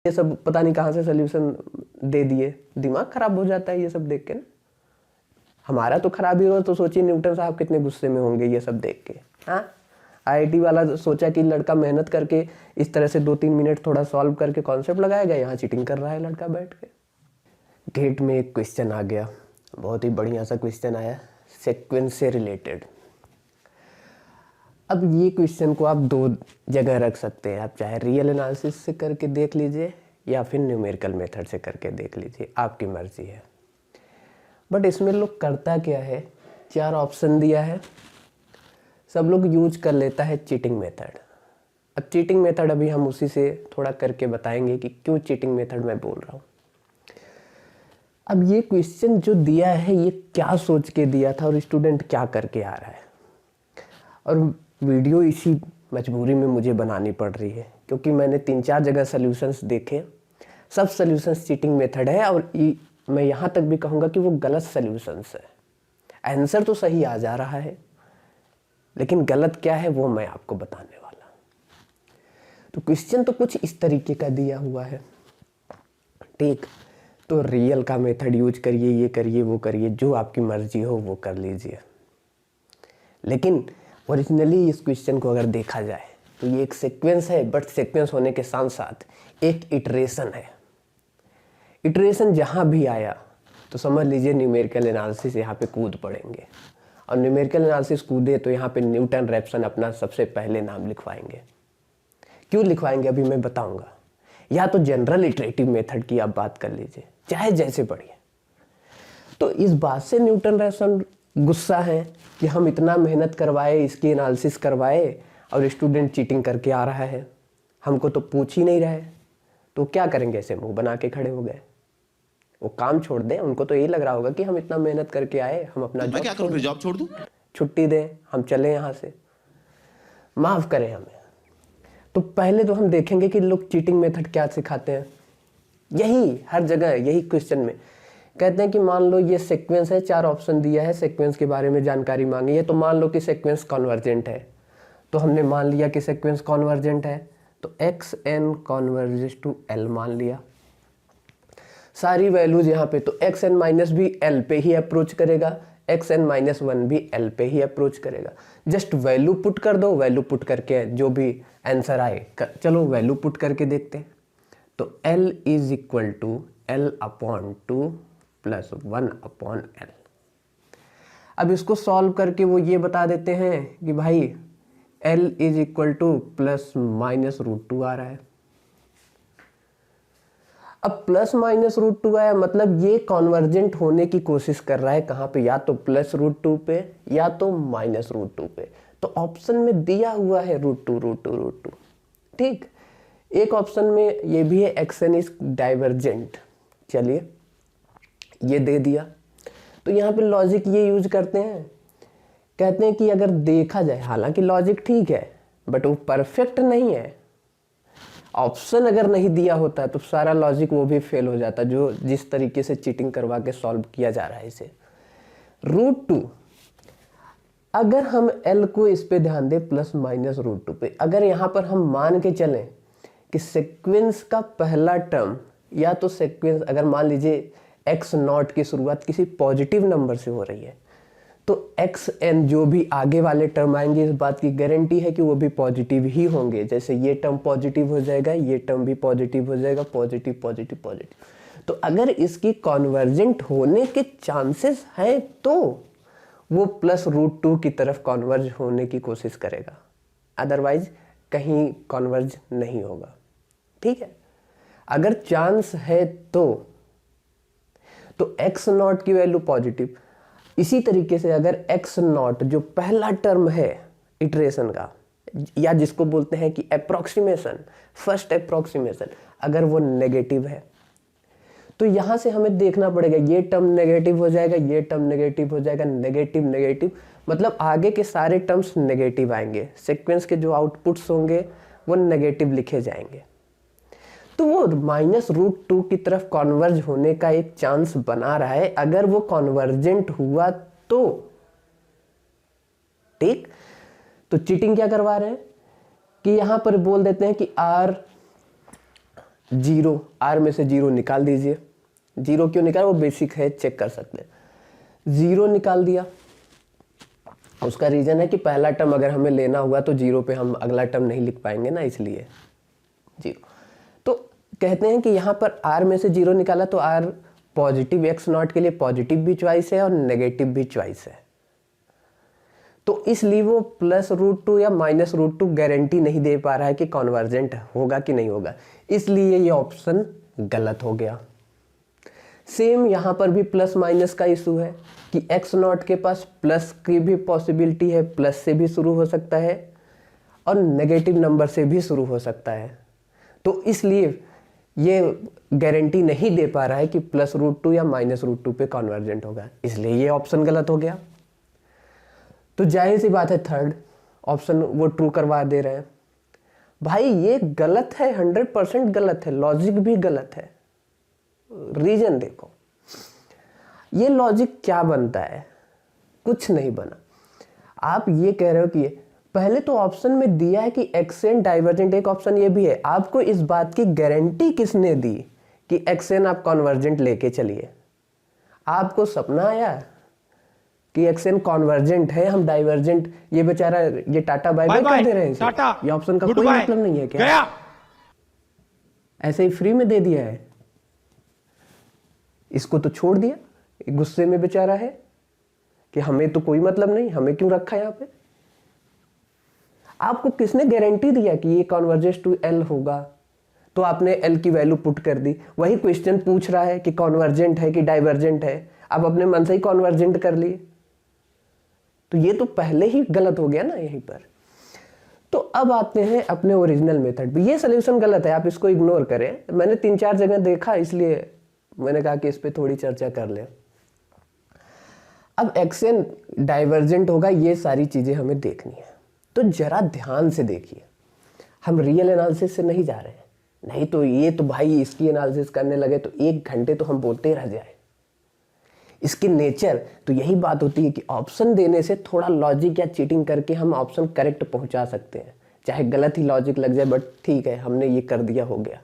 ये सब पता नहीं कहाँ से सोल्यूशन दे दिए। दिमाग खराब हो जाता है ये सब देख के ना। हमारा तो खराब ही हो तो सोचिए न्यूटन साहब कितने गुस्से में होंगे ये सब देख के। हाँ, आईआईटी वाला सोचा कि लड़का मेहनत करके इस तरह से 2-3 मिनट थोड़ा सॉल्व करके कॉन्सेप्ट लगाएगा, यहाँ चीटिंग कर रहा है लड़का बैठ के। गेट में एक क्वेश्चन आ गया, बहुत ही बढ़िया सा क्वेश्चन आया, सीक्वेंस से रिलेटेड। अब ये क्वेश्चन को आप दो जगह रख सकते हैं, आप चाहे रियल एनालिसिस से करके देख लीजिए या फिर न्यूमेरिकल मेथड से करके देख लीजिए, आपकी मर्जी है। बट इसमें लोग करता क्या है, 4 ऑप्शन दिया है, सब लोग यूज कर लेता है चीटिंग मेथड। अब चीटिंग मेथड अभी हम उसी से थोड़ा करके बताएंगे कि क्यों चीटिंग मेथड मैं बोल रहा हूँ। अब ये क्वेश्चन जो दिया है ये क्या सोच के दिया था और स्टूडेंट क्या करके आ रहा है, और वीडियो इसी मजबूरी में मुझे बनानी पड़ रही है क्योंकि मैंने 3-4 जगह सॉल्यूशंस देखे, सब सॉल्यूशंस चीटिंग मेथड है और मैं यहाँ तक भी कहूँगा कि वो गलत सॉल्यूशंस है। आंसर तो सही आ जा रहा है लेकिन गलत क्या है वो मैं आपको बताने वाला। तो क्वेश्चन तो कुछ इस तरीके का दिया हुआ है, ठीक, तो रियल का मेथड यूज करिए, ये करिए वो करिए, जो आपकी मर्जी हो वो कर लीजिए। लेकिन ओरिजिनली इस क्वेश्चन को अगर देखा जाए तो ये एक सीक्वेंस है, बट सीक्वेंस होने के साथ साथ एक इटरेशन है। इटरेशन जहाँ भी आया तो समझ लीजिए न्यूमेरिकल एनालिसिस यहाँ पे कूद पड़ेंगे, और न्यूमेरिकल एनालिसिस कूदे तो यहाँ पे न्यूटन रैप्सन अपना सबसे पहले नाम लिखवाएंगे। क्यों लिखवाएंगे अभी मैं बताऊंगा। या तो जनरल इटरेटिव मेथड की आप बात कर लीजिए, चाहे जैसे पढ़िए। तो इस बात से न्यूटन रैप्सन गुस्सा है कि हम इतना मेहनत करवाए, इसकी एनालिसिस करवाए और स्टूडेंट चीटिंग करके आ रहा है, हमको तो पूछ ही नहीं रहा है। तो क्या करेंगे, ऐसे मुंह बना के खड़े हो गए। वो काम छोड़ दें, उनको तो यही लग रहा होगा कि हम इतना मेहनत करके आए, हम अपना जॉब छोड़ दूं, छुट्टी दें, हम चले यहाँ से, माफ करें हमें। तो पहले तो हम देखेंगे कि लोग चीटिंग मेथड क्या सिखाते हैं। यही हर जगह यही क्वेश्चन में कहते हैं कि मान लो ये सीक्वेंस है, 4 ऑप्शन दिया है, सीक्वेंस के बारे में जानकारी मांगी है, तो मान लो कि सीक्वेंस कॉन्वर्जेंट है। तो हमने मान लिया कि सीक्वेंस कॉन्वर्जेंट है, तो एक्स एन कॉन्वर्जेस टू एल मान लिया। सारी वैल्यूज यहाँ पे, तो एक्स एन माइनस भी एल पे ही अप्रोच करेगा, एक्स एन माइनस 1 भी एल पे ही अप्रोच करेगा। जस्ट वैल्यू पुट कर दो, वैल्यू पुट करके जो भी आंसर आए, चलो वैल्यू पुट करके देखते हैं। तो L is equal to L upon 2 plus 1 upon L। अब इसको सॉल्व करके वो ये बता देते हैं कि भाई L is equal to plus minus root 2 आ रहा है। अब प्लस माइनस रूट 2 आया मतलब ये कॉन्वर्जेंट होने की कोशिश कर रहा है कहाँ पे, या तो प्लस रूट 2 पे या तो माइनस रूट 2 पे। तो ऑप्शन में दिया हुआ है रूट 2 रूट 2 रूट 2, ठीक। एक ऑप्शन में ये भी है एक्स एन इज डाइवर्जेंट, चलिए ये दे दिया। तो यहाँ पे लॉजिक ये यूज करते हैं, कहते हैं कि अगर देखा जाए, हालांकि लॉजिक ठीक है बट वो परफेक्ट नहीं है। ऑप्शन अगर नहीं दिया होता तो सारा लॉजिक वो भी फेल हो जाता, जो जिस तरीके से चीटिंग करवा के सॉल्व किया जा रहा है इसे। रूट 2, अगर हम एल को इस पे ध्यान दें प्लस माइनस रूट 2 पे, अगर यहाँ पर हम मान के चलें कि सीक्वेंस का पहला टर्म, या तो सीक्वेंस अगर मान लीजिए एक्स नॉट की शुरुआत किसी पॉजिटिव नंबर से हो रही है, तो एक्स एन जो भी आगे वाले टर्म आएंगे इस बात की गारंटी है कि वो भी पॉजिटिव ही होंगे। जैसे ये टर्म पॉजिटिव हो जाएगा, ये टर्म भी पॉजिटिव हो जाएगा, पॉजिटिव पॉजिटिव पॉजिटिव। तो अगर इसकी कॉन्वर्जेंट होने के चांसेस हैं तो वो प्लस रूट 2 की तरफ कॉन्वर्ज होने की कोशिश करेगा, अदरवाइज कहीं कॉन्वर्ज नहीं होगा, ठीक है। अगर चांस है तो एक्स नॉट की वैल्यू पॉजिटिव। इसी तरीके से अगर एक्स नॉट जो पहला टर्म है इटरेशन का, या जिसको बोलते हैं कि अप्रोक्सीमेशन, फर्स्ट अप्रोक्सीमेशन, अगर वो नेगेटिव है तो यहां से हमें देखना पड़ेगा ये टर्म नेगेटिव हो जाएगा, ये टर्म नेगेटिव हो जाएगा, नेगेटिव नेगेटिव, मतलब आगे के सारे टर्म्स नेगेटिव आएंगे। सीक्वेंस के जो आउटपुट्स होंगे वो नेगेटिव लिखे जाएंगे। तो वो माइनस रूट 2 की तरफ कॉन्वर्ज होने का एक चांस बना रहा है। अगर वो कॉन्वर्जेंट हुआ तो ठीक। तो चीटिंग क्या करवा रहे हैं कि यहां पर बोल देते हैं कि आर जीरो, आर में से जीरो निकाल दीजिए। जीरो क्यों निकाल, वो बेसिक है, चेक कर सकते हैं। जीरो निकाल दिया, उसका रीजन है कि पहला टर्म अगर हमें लेना हुआ तो जीरो पे हम अगला टर्म नहीं लिख पाएंगे ना, इसलिए जीरो। तो कहते हैं कि यहाँ पर आर में से जीरो निकाला तो आर पॉजिटिव एक्स नॉट के लिए पॉजिटिव भी चॉइस है और नेगेटिव भी चॉइस है, तो इसलिए वो +√2 या -√2 गारंटी नहीं दे पा रहा है कि कॉन्वर्जेंट होगा कि नहीं होगा, इसलिए ये ऑप्शन गलत हो गया। सेम यहाँ पर भी प्लस माइनस का इशू है कि एक्स नॉट के पास प्लस की भी पॉसिबिलिटी है, प्लस से भी शुरू हो सकता है और नेगेटिव नंबर से भी शुरू हो सकता है, तो इसलिए ये गारंटी नहीं दे पा रहा है कि +√2 या -√2 पे कॉन्वर्जेंट होगा, इसलिए ये ऑप्शन गलत हो गया। तो जाहिर सी बात है थर्ड ऑप्शन वो ट्रू करवा दे रहे हैं। भाई ये गलत है, 100% गलत है, लॉजिक भी गलत है। रीजन देखो, ये लॉजिक क्या बनता है, कुछ नहीं बना। आप ये कह रहे हो कि पहले तो ऑप्शन में दिया है कि एक्सेन डाइवर्जेंट, एक ऑप्शन ये भी है, आपको इस बात की गारंटी किसने दी कि एक्सेन आप कॉन्वर्जेंट लेके चलिए? आपको सपना आया कि एक्सेन कॉन्वर्जेंट है, हम डाइवर्जेंट, ये बेचारा ये टाटा बाय बाय कर दे रहे हैं इसे? ये ऑप्शन का कोई मतलब नहीं है क्या? गया। ऐसे ही फ्री में दे दिया है, इसको तो छोड़ दिया, गुस्से में बेचारा है कि हमें तो कोई मतलब नहीं, हमें क्यों रखा यहां पे? आपको किसने गारंटी दिया कि ये कॉन्वर्जेंस टू एल होगा? तो आपने एल की वैल्यू पुट कर दी, वही क्वेश्चन पूछ रहा है कि कॉन्वर्जेंट है कि डाइवर्जेंट है, आप अपने मन से ही कॉन्वर्जेंट कर लिए, तो ये तो पहले ही गलत हो गया ना यहीं पर। तो अब आते हैं अपने ओरिजिनल मेथड पे। ये सोल्यूशन गलत है, आप इसको इग्नोर करें, मैंने 3-4 जगह देखा इसलिए मैंने कहा कि इस पे थोड़ी चर्चा कर ले। अब एक्सेन डाइवर्जेंट होगा, ये सारी चीजें हमें देखनी है, तो जरा ध्यान से देखिए, हम रियल एनालिसिस से नहीं जा रहे हैं, नहीं तो ये तो भाई इसकी एनालिसिस करने लगे तो 1 घंटे तो हम बोलते ही रह जाए। इसकी नेचर तो यही बात होती है कि ऑप्शन देने से थोड़ा लॉजिक या चीटिंग करके हम ऑप्शन करेक्ट पहुंचा सकते हैं, चाहे गलत ही लॉजिक लग जाए, बट ठीक है हमने ये कर दिया, हो गया,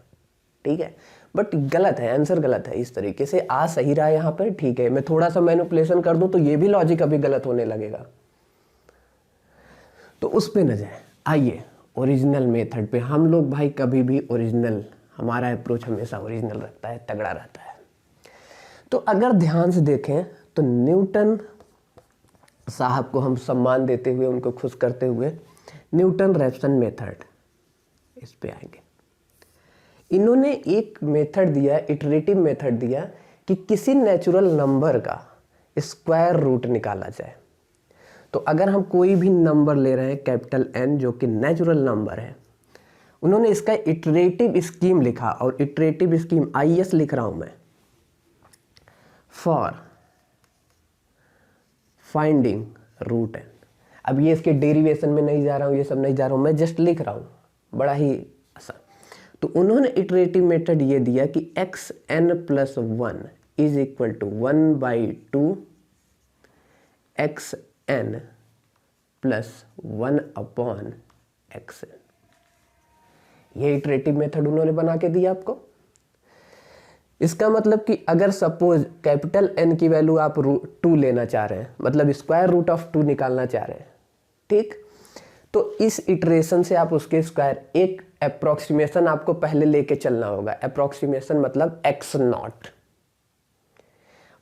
ठीक है, बट गलत है, आंसर गलत है। इस तरीके से आ सही रहा है यहाँ पर, ठीक है, मैं थोड़ा सा मैनिपुलेशन कर दूं तो ये भी लॉजिक अभी गलत होने लगेगा, तो उस पे न जाए। आइए ओरिजिनल मेथड पे, हम लोग भाई कभी भी ओरिजिनल, हमारा अप्रोच हमेशा ओरिजिनल रखता है, तगड़ा रहता है। तो अगर ध्यान से देखें तो न्यूटन साहब को हम सम्मान देते हुए, उनको खुश करते हुए, न्यूटन रैप्सन मेथड, इस पे आएंगे। इन्होंने एक मेथड दिया, इटरेटिव मेथड दिया कि किसी नेचुरल नंबर का स्क्वायर रूट निकाला जाए। तो अगर हम कोई भी नंबर ले रहे हैं कैपिटल N जो कि नेचुरल नंबर है, उन्होंने इसका इटरेटिव स्कीम लिखा, और इटरेटिव स्कीम IS लिख रहा हूं मैं, फॉर फाइंडिंग रूट n। अब ये इसके डेरिवेशन में नहीं जा रहा हूं, ये सब नहीं जा रहा हूं, मैं जस्ट लिख रहा हूं, बड़ा ही आसान। तो उन्होंने इटरेटिव मेथड ये दिया कि xn + 1 is equal to 1/2 xn + 1/xn। ये इटरेटिव मेथड उन्होंने बना के दिया आपको। इसका मतलब कि अगर सपोज कैपिटल N की वैल्यू आप 2 लेना चाह रहे हैं, मतलब स्क्वायर रूट ऑफ 2 निकालना चाह रहे हैं, ठीक, तो इस इटरेशन से आप उसके स्क्वायर, एक अप्रोक्सीमेशन आपको पहले लेके चलना होगा। अप्रोक्सीमेशन मतलब x0,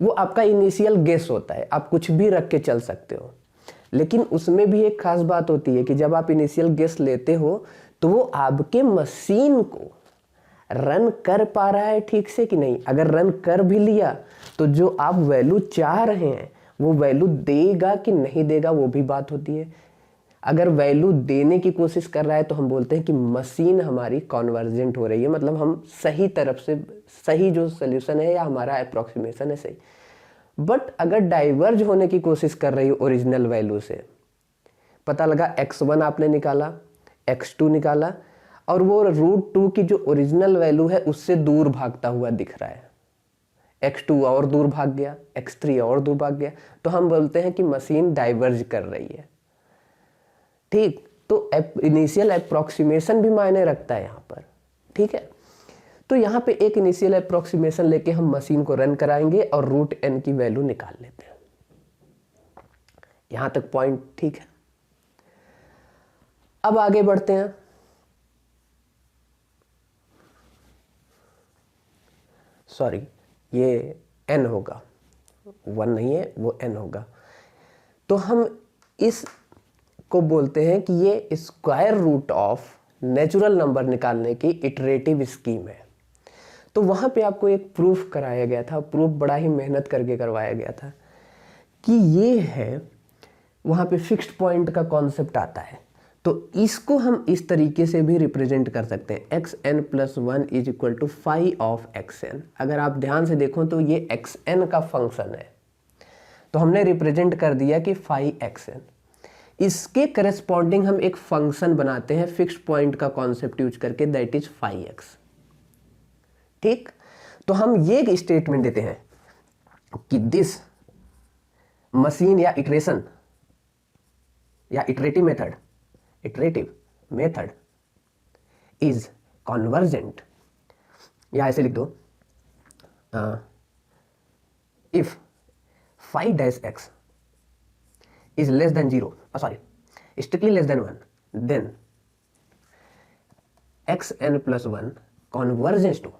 वो आपका इनिशियल गेस होता है, आप कुछ भी रख के चल सकते हो, लेकिन उसमें भी एक खास बात होती है कि जब आप इनिशियल गेस लेते हो तो वो आपके मशीन को रन कर पा रहा है ठीक से कि नहीं। अगर रन कर भी लिया तो जो आप वैल्यू चाह रहे हैं वो वैल्यू देगा कि नहीं देगा, वो भी बात होती है। अगर वैल्यू देने की कोशिश कर रहा है तो हम बोलते हैं कि मशीन हमारी कॉन्वर्जेंट हो रही है, मतलब हम सही तरफ से, सही जो सोल्यूशन है या हमारा अप्रोक्सीमेशन है सही। बट अगर डाइवर्ज होने की कोशिश कर रही है ओरिजिनल वैल्यू से, पता लगा x1 आपने निकाला, x2 निकाला, और वो √2 की जो ओरिजिनल वैल्यू है उससे दूर भागता हुआ दिख रहा है, x2 और दूर भाग गया, x3 और दूर भाग गया, तो हम बोलते हैं कि मशीन डाइवर्ज कर रही है, ठीक। तो इनिशियल अप्रोक्सीमेशन भी मायने रखता है यहाँ पर, ठीक है। तो यहाँ पे एक इनिशियल अप्रोक्सीमेशन लेके हम मशीन को रन कराएंगे और रूट n की वैल्यू निकाल लेते हैं। यहां तक पॉइंट ठीक है। अब आगे बढ़ते हैं। सॉरी, ये n होगा, 1 नहीं है, वो n होगा। तो हम इस को बोलते हैं कि ये square root of natural number निकालने की इटरेटिव स्कीम है। तो वहां पे आपको एक प्रूफ कराया गया था, प्रूफ बड़ा ही मेहनत करके करवाया गया था कि ये है, वहां पे फिक्स्ड पॉइंट का कॉन्सेप्ट आता है। तो इसको हम इस तरीके से भी रिप्रेजेंट कर सकते हैं, x n plus one is equal to five of x n. अगर आप ध्यान से देखो तो ये एक्स एन का फंक्शन है, तो हमने रिप्रेजेंट कर दिया कि फाइव एक्स एन। इसके करस्पॉन्डिंग हम एक फंक्शन बनाते हैं फिक्स्ड पॉइंट का कॉन्सेप्ट यूज करके, दैट इज फाइव एक्स। ठीक, तो हम ये स्टेटमेंट देते हैं कि दिस मशीन या इटरेशन या इटरेटिव मेथड इज कॉन्वर्जेंट, या ऐसे लिख दो, if 5-x is less than 0, strictly less than 1, then xn plus 1 converges to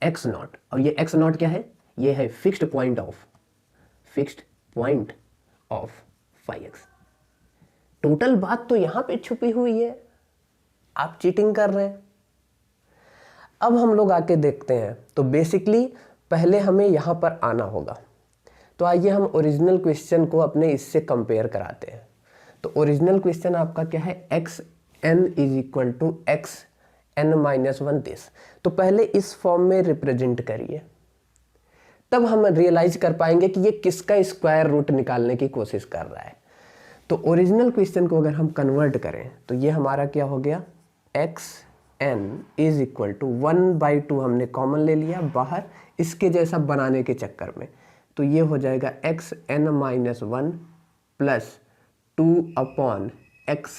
x naught। और ये x naught क्या है? ये है fixed point of 5x। Total बात तो यहां पे छुपी हुई है, आप चीटिंग कर रहे हैं। अब हम लोग आके देखते हैं, तो बेसिकली पहले हमें यहां पर आना होगा। तो आइए हम ओरिजिनल क्वेश्चन को अपने इससे कंपेयर कराते हैं। तो ओरिजिनल क्वेश्चन आपका क्या है? X n is equal to x n minus one this. तो पहले इस फॉर्म में रिप्रेजेंट करिए, तब हम रियलाइज कर पाएंगे कि ये किसका स्क्वायर रूट निकालने की कोशिश कर रहा है। तो ओरिजिनल क्वेश्चन को अगर हम कन्वर्ट करें तो ये हमारा क्या हो गया? X n is equal to 1/2 हमने कॉमन ले लिया बाहर इसके जैसा बनाने के चक्कर में। तो ये हो जाएगा x n minus one plus 2/x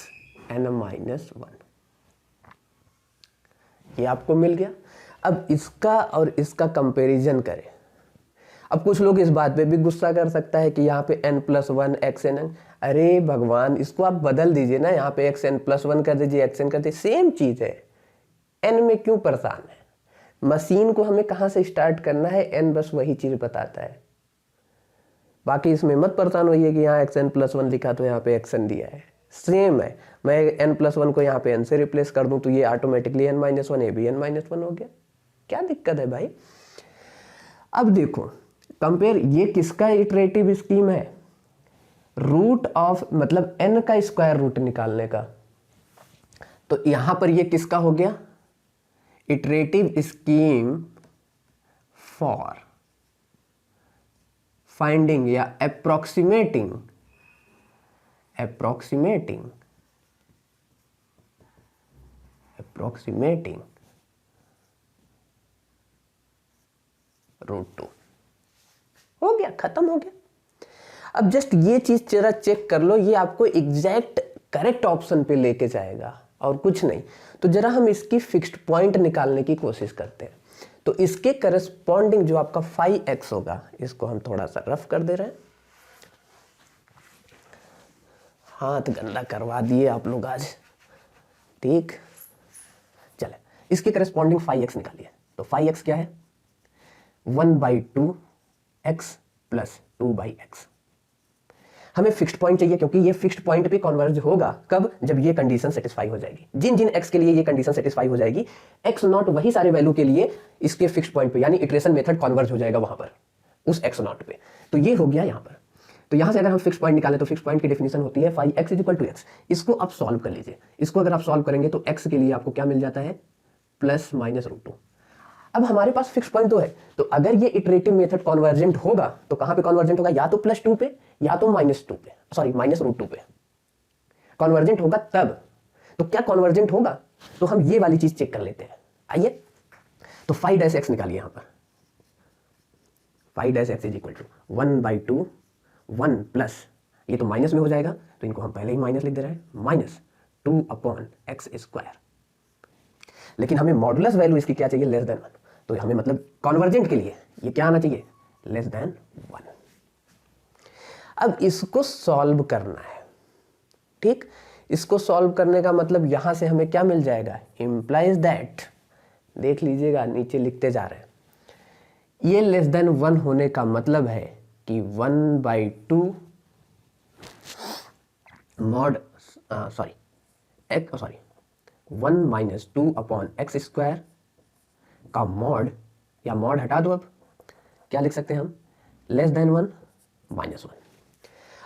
n minus one. ये आपको मिल गया। अब इसका और इसका कंपैरिजन करें। अब कुछ लोग इस बात पे भी गुस्सा कर सकता है कि यहाँ पे n plus one x n. अरे भगवान, इसको आप बदल दीजिए ना, यहाँ पे एक्स एन प्लस वन कर दीजिए, एक्स एन कर दीजिए, सेम चीज है। n में क्यों परेशान है? मशीन को हमें कहाँ से स्टार्ट करना है, n बस वही चीज बताता है। बाकी इसमें मत परेशान होइए कि यहाँ एक्स एन प्लस वन लिखा तो यहाँ पे एक्स एन दिया है, सेम है। मैं n प्लस वन को यहाँ पे n से रिप्लेस कर दूं तो ये ऑटोमेटिकली n माइनस वन, ये भी n माइनस वन हो गया। क्या दिक्कत है भाई? अब देखो कंपेयर, ये किसका इटरेटिव स्कीम है? रूट ऑफ मतलब n का स्क्वायर रूट निकालने का। तो यहां पर ये किसका हो गया? इटरेटिव स्कीम फॉर फाइंडिंग या अप्रोक्सीमेटिंग रूट टू। हो गया, खत्म हो गया। अब जस्ट ये चीज जरा चेक कर लो, ये आपको एग्जैक्ट करेक्ट ऑप्शन पे लेके जाएगा और कुछ नहीं। तो जरा हम इसकी फिक्स्ड पॉइंट निकालने की कोशिश करते हैं। तो इसके करस्पॉन्डिंग जो आपका 5x होगा, इसको हम थोड़ा सा रफ कर दे रहे हैं। हाथ गंदा करवा दिए आप लोग आज, ठीक। चले, इसके करस्पॉन्डिंग 5x निकालिए। तो 5x क्या है? 1/2 x प्लस 2/x। हमें फिक्स्ड पॉइंट चाहिए क्योंकि ये फिक्स्ड पॉइंट पे कन्वर्ज होगा। कब? जब ये कंडीशन सेटिस्फाई हो जाएगी। जिन जिन x के लिए ये कंडीशन सेटिस्फाई हो जाएगी, x नॉट वही सारे वैल्यू के लिए इसके फिक्स्ड पॉइंट पे यानी इटरेशन मेथड कन्वर्ज हो जाएगा वहां पर उस x नॉट पे। तो ये हो गया यहाँ पर। तो यहां से अगर हम फिक्स्ड पॉइंट निकालें तो फिक्स्ड पॉइंट की डेफिनेशन होती है 5x इक्वल टू x। इसको आप सॉल्व कर लीजिए। इसको अगर आप सॉल्व करेंगे तो x के लिए आपको क्या मिल जाता है? Plus minus root two. अब हमारे पास फिक्स्ड पॉइंट तो है, तो अगर ये इटरेटिव मेथड कन्वर्जेंट होगा तो कहां पे कन्वर्जेंट होगा? या तो प्लस 2 पे या तो माइनस रूट 2 पे कन्वर्जेंट होगा तब। तो क्या कन्वर्जेंट होगा? तो हम ये वाली चीज चेक कर लेते हैं। आइए, तो 5-x निकालिए। यहां पर 5-x is equal to 1/2 1 plus, ये तो माइनस में हो जाएगा तो इनको हम पहले ही माइनस लिख दे रहे हैं, माइनस 2/x स्क्वायर। लेकिन हमें मॉडुलस वैल्यू इसकी क्या चाहिए, लेस देन 1। तो हमें मतलब कॉन्वर्जेंट के लिए ये क्या आना चाहिए, लेस देन 1। अब इसको सॉल्व करना है, ठीक। इसको सॉल्व करने का मतलब यहां से हमें क्या मिल जाएगा, इंप्लाइज दैट, देख लीजिएगा नीचे लिखते जा रहे हैं, ये लेस देन 1 होने का मतलब है कि 1/2 mod 1 minus 2 upon x square का मॉड, या मॉड हटा दो, अब क्या लिख सकते हैं हम, लेस देन 1 माइनस 1।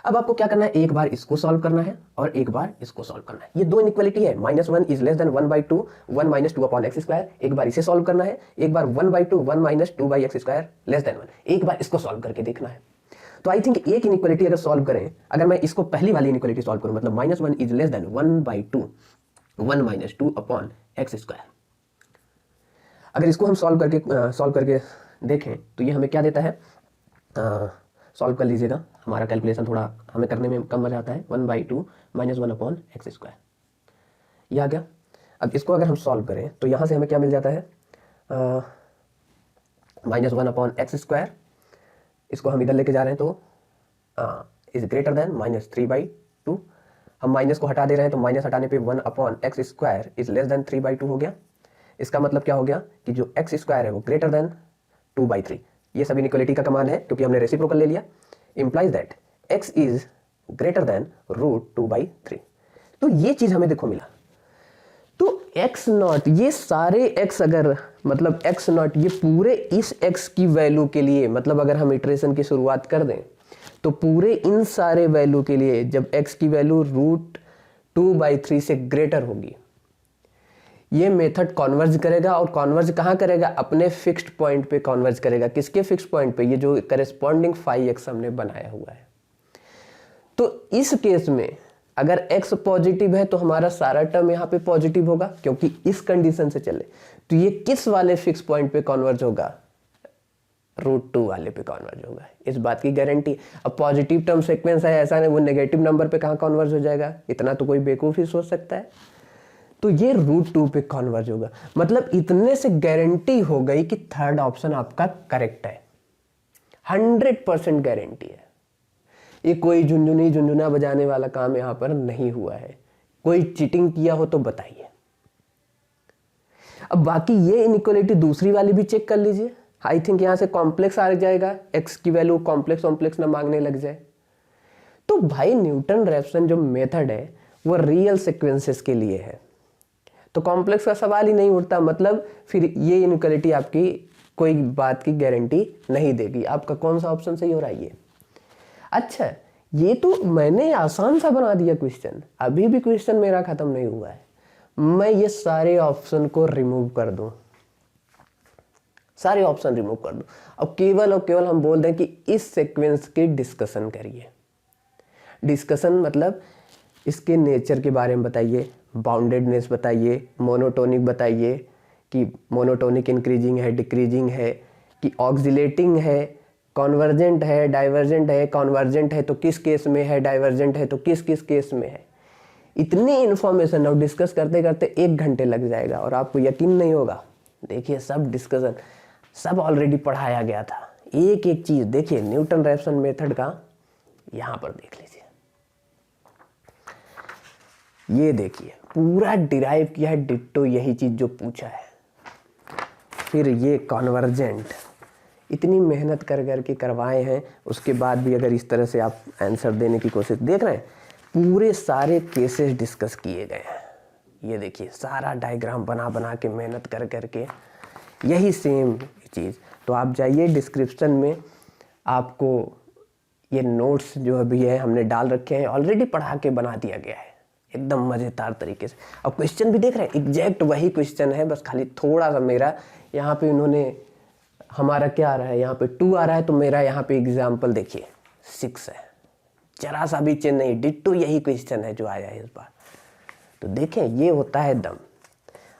अब आपको क्या करना है, एक बार इसको सॉल्व करना है और एक बार इसको सॉल्व करना है। ये दो इनइक्वालिटी है, -1 is less than 1/2 1 minus 2 upon x square. एक बार इसे सॉल्व करना है, एक बार 1/2 1 minus 2 by x square less than 1, एक बार इसको सॉल्व करके देखना है। तो आई थिंक एक इनइक्वालिटी अगर सॉल्व करें, अगर मैं इसको पहली वाली इनइक्वालिटी सॉल्व करूं, मतलब -1 is less than 1/2 1 minus 2 upon x square, अगर इसको हम सॉल्व करके देखें तो ये हमें क्या देता है, सॉल्व कर लीजिएगा, हमारा कैलकुलेशन थोड़ा हमें करने में कम मजा आता है। 1/2 माइनस 1 अपॉन एक्स स्क्वायर, ये आ गया। अब इसको अगर हम सॉल्व करें तो यहाँ से हमें क्या मिल जाता है, -1 अपॉन एक्स स्क्वायर, इसको हम इधर लेके जा रहे हैं तो इज ग्रेटर देन -3/2, हम माइनस को हटा दे रहे हैं तो माइनस हटाने पे 1 upon x square is less than 3/2 हो गया। इसका मतलब क्या हो गया कि जो एक्स स्क्वायर है वो ग्रेटर देन 2/3। ये सब इनइक्वालिटी का कमाल है क्योंकि हमने रेसिप्रोकल ले लिया। Implies that x is greater than √2/3। तो ये चीज हमें देखो मिला। तो x नॉट, ये सारे x, अगर मतलब x नॉट ये पूरे इस x की वैल्यू के लिए, मतलब अगर हम इटरेशन की शुरुआत कर दें तो पूरे इन सारे वैल्यू के लिए जब x की वैल्यू √2/3 से ग्रेटर होगी, ये मेथड कॉन्वर्ज करेगा। और कॉन्वर्ज कहाँ करेगा, अपने फिक्स्ड पॉइंट पे कॉन्वर्ज करेगा। किसके फिक्स्ड पॉइंट पे, ये जो करेस्पॉन्डिंग phi x हमने बनाया हुआ है। तो इस केस में अगर x पॉजिटिव है तो हमारा सारा टर्म यहाँ पे पॉजिटिव होगा, क्योंकि इस कंडीशन से चले तो ये किस वाले फिक्स पॉइंट पे कॉन्वर्ज होगा, √2 वाले पे कॉन्वर्ज होगा, इस बात की गारंटी। अब पॉजिटिव टर्म सीक्वेंस है, ऐसा नहीं वो नेगेटिव नंबर पे कहाँ कॉन्वर्ज हो जाएगा, इतना तो कोई बेवकूफ ही सोच सकता है। तो ये √2 पे कॉन्वर्ज होगा। मतलब इतने से गारंटी हो गई कि थर्ड ऑप्शन आपका करेक्ट है, 100% गारंटी है। ये कोई झुंझुना बजाने वाला काम यहां पर नहीं हुआ है। कोई चीटिंग किया हो तो बताइए। अब बाकी ये इनइक्वालिटी दूसरी वाली भी चेक कर लीजिए। आई थिंक यहां से कॉम्प्लेक्स आ जाएगा, एक्स की वैल्यू कॉम्प्लेक्स ना मांगने लग जाए। तो भाई न्यूटन रैप्सन जो मेथड है वो रियल सीक्वेंसेस के लिए है, तो कॉम्प्लेक्स का सवाल ही नहीं उठता। मतलब फिर ये इनइक्वालिटी आपकी कोई बात की गारंटी नहीं देगी। आपका कौन सा ऑप्शन सही हो रहा है ये। अच्छा, ये तो मैंने आसान सा बना दिया क्वेश्चन, अभी भी क्वेश्चन मेरा खत्म नहीं हुआ है। मैं ये सारे ऑप्शन को रिमूव कर दूं, सारे ऑप्शन रिमूव कर दूं, अब केवल और केवल हम बोल दें कि इस सीक्वेंस की डिस्कशन करिए। डिस्कशन मतलब इसके नेचर के बारे में बताइए, बाउंडेडनेस बताइए, मोनोटोनिक बताइए कि मोनोटोनिक इंक्रीजिंग है, डिक्रीजिंग है, कि ऑक्सिलेटिंग है, कॉन्वर्जेंट है, डाइवर्जेंट है, कॉन्वर्जेंट है तो किस केस में है, डाइवर्जेंट है तो किस किस केस में है। इतनी इन्फॉर्मेशन और डिस्कस करते करते 1 घंटे लग जाएगा और आपको यकीन नहीं होगा। देखिए सब डिस्कशन सब ऑलरेडी पढ़ाया गया था, एक एक चीज देखिए न्यूटन रैप्सन मेथड का यहां पर देख लीजिए। ये देखिए पूरा डिराइव किया है, डिट्टो यही चीज जो पूछा है। फिर ये कॉन्वर्जेंट इतनी मेहनत कर करके करवाए हैं, उसके बाद भी अगर इस तरह से आप आंसर देने की कोशिश, देख रहे हैं पूरे सारे केसेस डिस्कस किए गए हैं। ये देखिए सारा डायग्राम बना बना के मेहनत कर करके यही सेम चीज़। तो आप जाइए डिस्क्रिप्शन में, आपको ये नोट्स जो अभी है हमने डाल रखे हैं, ऑलरेडी पढ़ा के बना दिया गया है एकदम मज़ेदार तरीके से। अब क्वेश्चन भी देख रहे हैं एग्जैक्ट वही क्वेश्चन है, बस खाली थोड़ा सा मेरा यहाँ पे उन्होंने, हमारा क्या आ रहा है यहाँ पे 2 आ रहा है, तो मेरा यहाँ पे एग्जाम्पल देखिए 6 है, जरा सा भी चेंज नहीं, डिट्टो यही क्वेश्चन है जो आया है इस बार। तो देखें ये होता है दम।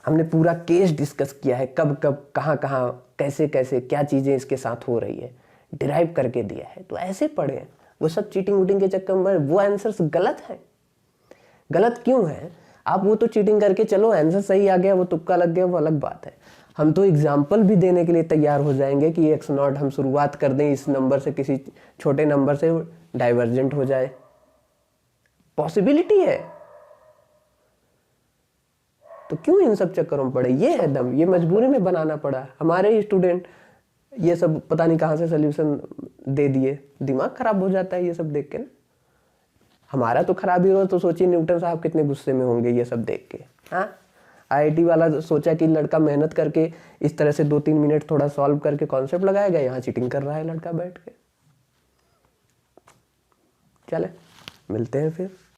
हमने पूरा केस डिस्कस किया है, कब कब कहाँ कहाँ कैसे कैसे क्या चीज़ें इसके साथ हो रही है, डिराइव करके दिया है। तो ऐसे पढ़े, वो सब चीटिंग वूटिंग के चक्कर में वो आंसर्स गलत है। गलत क्यों है? आप वो तो चीटिंग करके चलो आंसर सही आ गया, वो तुक्का लग गया, वो अलग बात है। हम तो एग्जाम्पल भी देने के लिए तैयार हो जाएंगे कि x0 हम शुरुआत कर दें इस नंबर से, किसी छोटे नंबर से डाइवर्जेंट हो जाए, पॉसिबिलिटी है। तो क्यों इन सब चक्करों में पड़े? ये है दम, ये मजबूरी में बनाना पड़ा। हमारे स्टूडेंट ये सब पता नहीं कहाँ से सोल्यूशन दे दिए, दिमाग खराब हो जाता है ये सब देख के ना। हमारा तो खराब ही हो, तो सोचिए न्यूटन साहब कितने गुस्से में होंगे ये सब देख के। हाँ, आईआईटी वाला सोचा कि लड़का मेहनत करके इस तरह से 2-3 मिनट थोड़ा सॉल्व करके कॉन्सेप्ट लगाएगा, यहाँ चीटिंग कर रहा है लड़का बैठ के। चले मिलते हैं फिर।